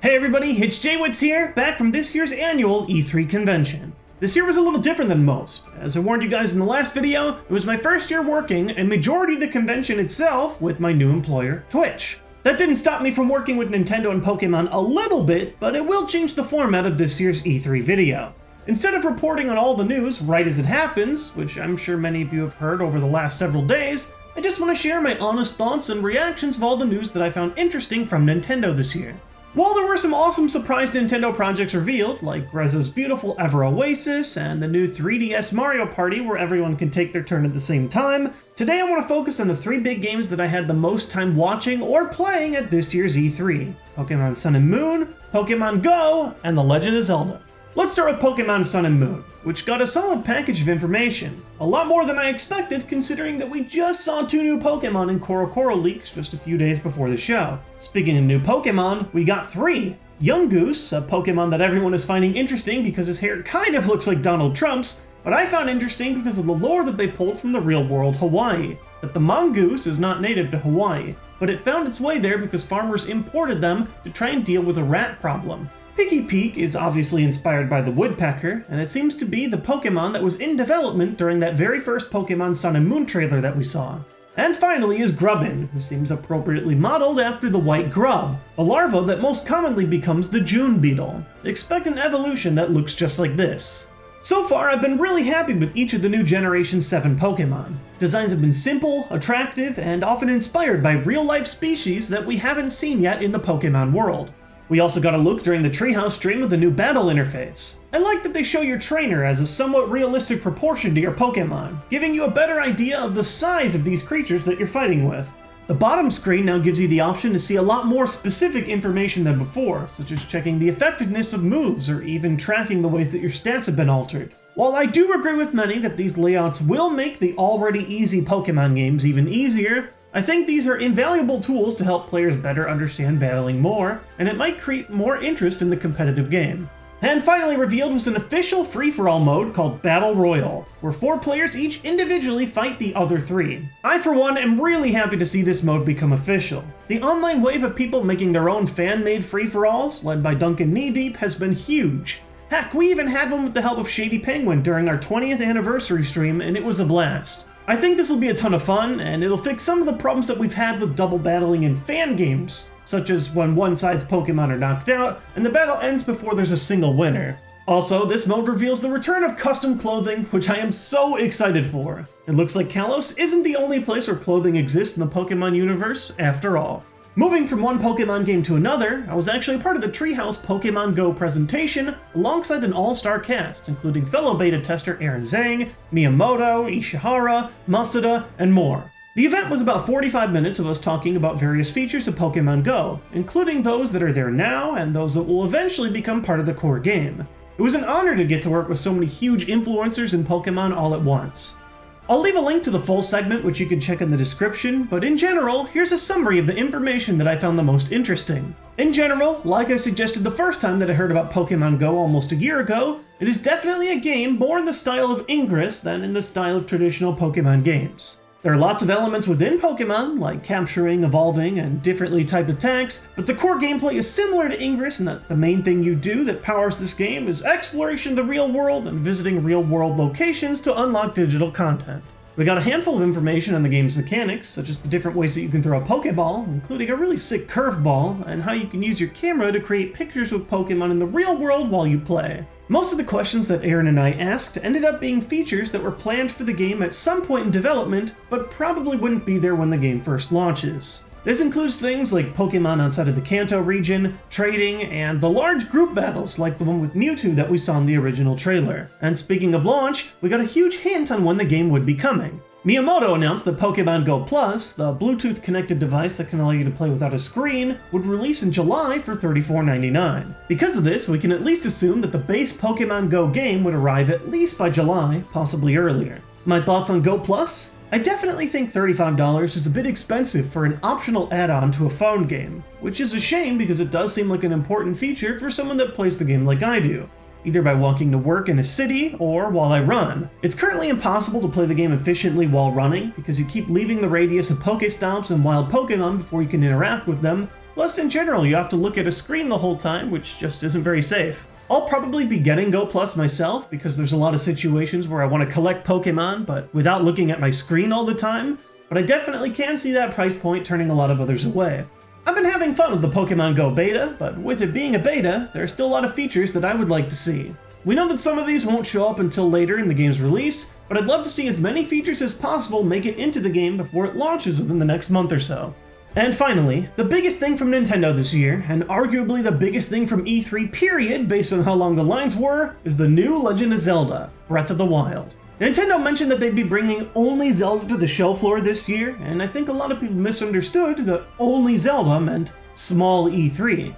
Hey everybody, it's TheJWittz here, back from this year's annual E3 convention. This year was a little different than most. As I warned you guys in the last video, it was my first year working a majority of the convention itself with my new employer, Twitch. That didn't stop me from working with Nintendo and Pokemon a little bit, but it will change the format of this year's E3 video. Instead of reporting on all the news right as it happens, which I'm sure many of you have heard over the last several days, I just want to share my honest thoughts and reactions of all the news that I found interesting from Nintendo this year. While there were some awesome surprise Nintendo projects revealed, like Grezzo's beautiful Ever Oasis and the new 3DS Mario Party where everyone can take their turn at the same time, today I want to focus on the three big games that I had the most time watching or playing at this year's E3. Pokémon Sun and Moon, Pokémon Go, and The Legend of Zelda. Let's start with Pokémon Sun and Moon, which got a solid package of information. A lot more than I expected considering that we just saw two new Pokémon in Korokoro leaks just a few days before the show. Speaking of new Pokémon, we got three. Yungoos, a Pokémon that everyone is finding interesting because his hair kind of looks like Donald Trump's, but I found interesting because of the lore that they pulled from the real world Hawaii. That the mongoose is not native to Hawaii, but it found its way there because farmers imported them to try and deal with a rat problem. Piggy Peak is obviously inspired by the woodpecker, and it seems to be the Pokémon that was in development during that very first Pokémon Sun and Moon trailer that we saw. And finally is Grubbin, who seems appropriately modeled after the white grub, a larva that most commonly becomes the June beetle. Expect an evolution that looks just like this. So far, I've been really happy with each of the new Generation 7 Pokémon. Designs have been simple, attractive, and often inspired by real-life species that we haven't seen yet in the Pokémon world. We also got a look during the Treehouse stream of the new battle interface. I like that they show your trainer as a somewhat realistic proportion to your Pokémon, giving you a better idea of the size of these creatures that you're fighting with. The bottom screen now gives you the option to see a lot more specific information than before, such as checking the effectiveness of moves or even tracking the ways that your stats have been altered. While I do agree with many that these layouts will make the already easy Pokémon games even easier, I think these are invaluable tools to help players better understand battling more, and it might create more interest in the competitive game. And finally revealed was an official free-for-all mode called Battle Royale, where 4 players each individually fight the other 3. I, for one, am really happy to see this mode become official. The online wave of people making their own fan-made free-for-alls, led by Duncan Kneedeep, has been huge. Heck, we even had one with the help of Shady Penguin during our 20th anniversary stream, and it was a blast. I think this will be a ton of fun, and it'll fix some of the problems that we've had with double battling in fan games, such as when one side's Pokemon are knocked out, and the battle ends before there's a single winner. Also, this mode reveals the return of custom clothing, which I am so excited for. It looks like Kalos isn't the only place where clothing exists in the Pokemon universe, after all. Moving from one Pokemon game to another, I was actually part of the Treehouse Pokémon Go presentation alongside an all-star cast, including fellow beta tester Aaron Zhang, Miyamoto, Ishihara, Masuda, and more. The event was about 45 minutes of us talking about various features of Pokémon Go, including those that are there now and those that will eventually become part of the core game. It was an honor to get to work with so many huge influencers in Pokemon all at once. I'll leave a link to the full segment which you can check in the description, but in general, here's a summary of the information that I found the most interesting. In general, like I suggested the first time that I heard about Pokémon Go almost a year ago, it is definitely a game more in the style of Ingress than in the style of traditional Pokémon games. There are lots of elements within Pokémon, like capturing, evolving, and differently typed attacks, but the core gameplay is similar to Ingress in that the main thing you do that powers this game is exploration of the real world and visiting real-world locations to unlock digital content. We got a handful of information on the game's mechanics, such as the different ways that you can throw a Pokeball, including a really sick curveball, and how you can use your camera to create pictures with Pokemon in the real world while you play. Most of the questions that Aaron and I asked ended up being features that were planned for the game at some point in development, but probably wouldn't be there when the game first launches. This includes things like Pokemon outside of the Kanto region, trading, and the large group battles like the one with Mewtwo that we saw in the original trailer. And speaking of launch, we got a huge hint on when the game would be coming. Miyamoto announced that Pokémon Go Plus, the Bluetooth connected device that can allow you to play without a screen, would release in July for $34.99. Because of this, we can at least assume that the base Pokémon Go game would arrive at least by July, possibly earlier. My thoughts on Go Plus? I definitely think $35 is a bit expensive for an optional add-on to a phone game, which is a shame because it does seem like an important feature for someone that plays the game like I do. Either by walking to work in a city or while I run. It's currently impossible to play the game efficiently while running because you keep leaving the radius of Pokestops and wild Pokemon before you can interact with them, Plus, in general, you have to look at a screen the whole time, which just isn't very safe. I'll probably be getting Go Plus myself, because there's a lot of situations where I want to collect Pokemon, but without looking at my screen all the time, but I definitely can see that price point turning a lot of others away. I've been having fun with the Pokemon Go beta, but with it being a beta, there are still a lot of features that I would like to see. We know that some of these won't show up until later in the game's release, but I'd love to see as many features as possible make it into the game before it launches within the next month or so. And finally, the biggest thing from Nintendo this year, and arguably the biggest thing from E3 period based on how long the lines were, is the new Legend of Zelda: Breath of the Wild. Nintendo mentioned that they'd be bringing only Zelda to the show floor this year, and I think a lot of people misunderstood that only Zelda meant small E3.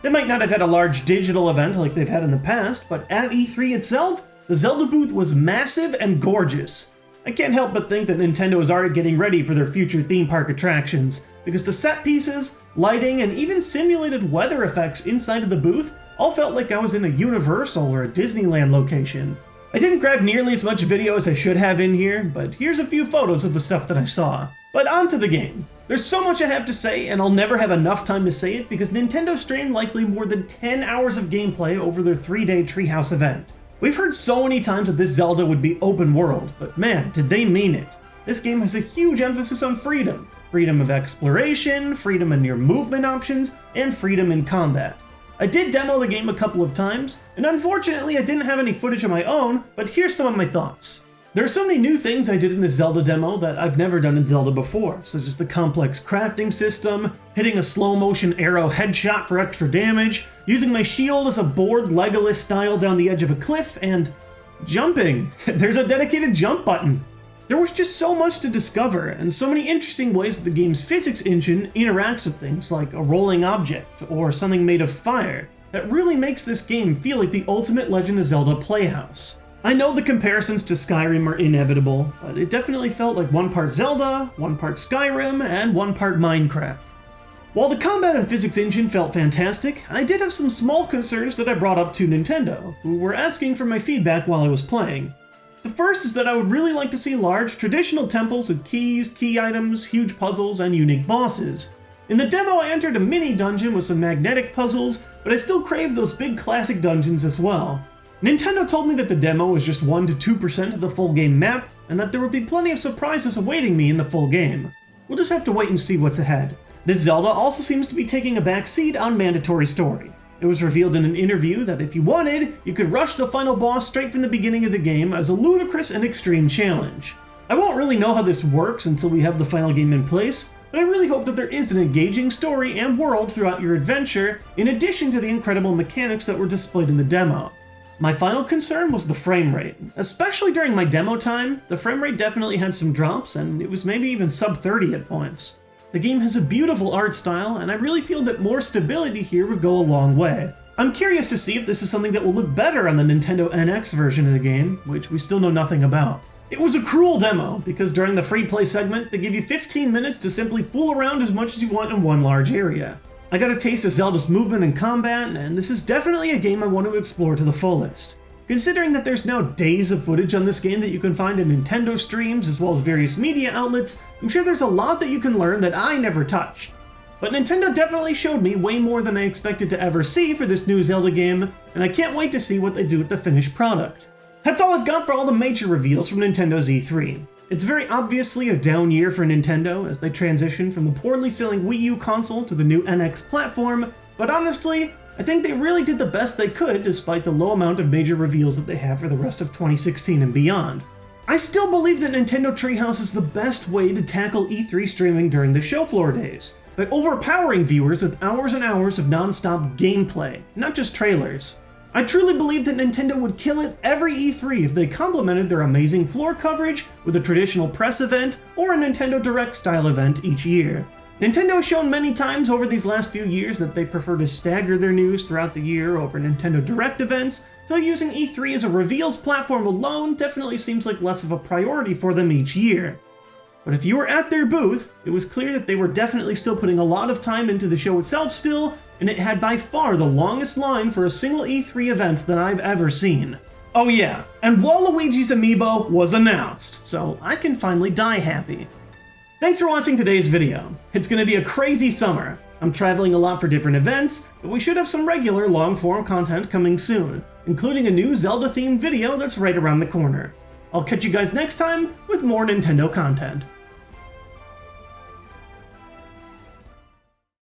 They might not have had a large digital event like they've had in the past, but at E3 itself, the Zelda booth was massive and gorgeous. I can't help but think that Nintendo is already getting ready for their future theme park attractions, because the set pieces, lighting, and even simulated weather effects inside of the booth all felt like I was in a Universal or a Disneyland location. I didn't grab nearly as much video as I should have in here, but here's a few photos of the stuff that I saw. But on to the game. There's so much I have to say, and I'll never have enough time to say it because Nintendo streamed likely more than 10 hours of gameplay over their 3-day Treehouse event. We've heard so many times that this Zelda would be open world, but man, did they mean it. This game has a huge emphasis on freedom. Freedom of exploration, freedom in your movement options, and freedom in combat. I did demo the game a couple of times, and unfortunately I didn't have any footage of my own, but here's some of my thoughts. There are so many new things I did in this Zelda demo that I've never done in Zelda before, such as the complex crafting system, hitting a slow motion arrow headshot for extra damage, using my shield as a board Legolas style down the edge of a cliff, and jumping. There's a dedicated jump button. There was just so much to discover, and so many interesting ways that the game's physics engine interacts with things like a rolling object or something made of fire that really makes this game feel like the ultimate Legend of Zelda playhouse. I know the comparisons to Skyrim are inevitable, but it definitely felt like one part Zelda, one part Skyrim, and one part Minecraft. While the combat and physics engine felt fantastic, I did have some small concerns that I brought up to Nintendo, who were asking for my feedback while I was playing. The first is that I would really like to see large, traditional temples with keys, key items, huge puzzles, and unique bosses. In the demo, I entered a mini dungeon with some magnetic puzzles, but I still craved those big classic dungeons as well. Nintendo told me that the demo was just 1 to 2% of the full game map, and that there would be plenty of surprises awaiting me in the full game. We'll just have to wait and see what's ahead. This Zelda also seems to be taking a back seat on mandatory story. It was revealed in an interview that if you wanted, you could rush the final boss straight from the beginning of the game as a ludicrous and extreme challenge. I won't really know how this works until we have the final game in place, but I really hope that there is an engaging story and world throughout your adventure, in addition to the incredible mechanics that were displayed in the demo. My final concern was the frame rate. Especially during my demo time, the frame rate definitely had some drops, and it was maybe even sub 30 at points. The game has a beautiful art style, and I really feel that more stability here would go a long way. I'm curious to see if this is something that will look better on the Nintendo NX version of the game, which we still know nothing about. It was a cruel demo, because during the free play segment, they give you 15 minutes to simply fool around as much as you want in one large area. I got a taste of Zelda's movement and combat, and this is definitely a game I want to explore to the fullest. Considering that there's now days of footage on this game that you can find in Nintendo streams as well as various media outlets, I'm sure there's a lot that you can learn that I never touched. But Nintendo definitely showed me way more than I expected to ever see for this new Zelda game, and I can't wait to see what they do with the finished product. That's all I've got for all the major reveals from Nintendo's E3. It's very obviously a down year for Nintendo as they transition from the poorly selling Wii U console to the new NX platform, but honestly, I think they really did the best they could despite the low amount of major reveals that they have for the rest of 2016 and beyond. I still believe that Nintendo Treehouse is the best way to tackle E3 streaming during the show floor days, by overpowering viewers with hours and hours of non-stop gameplay, not just trailers. I truly believe that Nintendo would kill it every E3 if they complemented their amazing floor coverage with a traditional press event or a Nintendo Direct style event each year. Nintendo has shown many times over these last few years that they prefer to stagger their news throughout the year over Nintendo Direct events, so using E3 as a reveals platform alone definitely seems like less of a priority for them each year. But if you were at their booth, it was clear that they were definitely still putting a lot of time into the show itself still, and it had by far the longest line for a single E3 event that I've ever seen. Oh yeah, and Waluigi's amiibo was announced, so I can finally die happy. Thanks for watching today's video. It's gonna be a crazy summer. I'm traveling a lot for different events, but we should have some regular long-form content coming soon, including a new Zelda-themed video that's right around the corner. I'll catch you guys next time with more Nintendo content.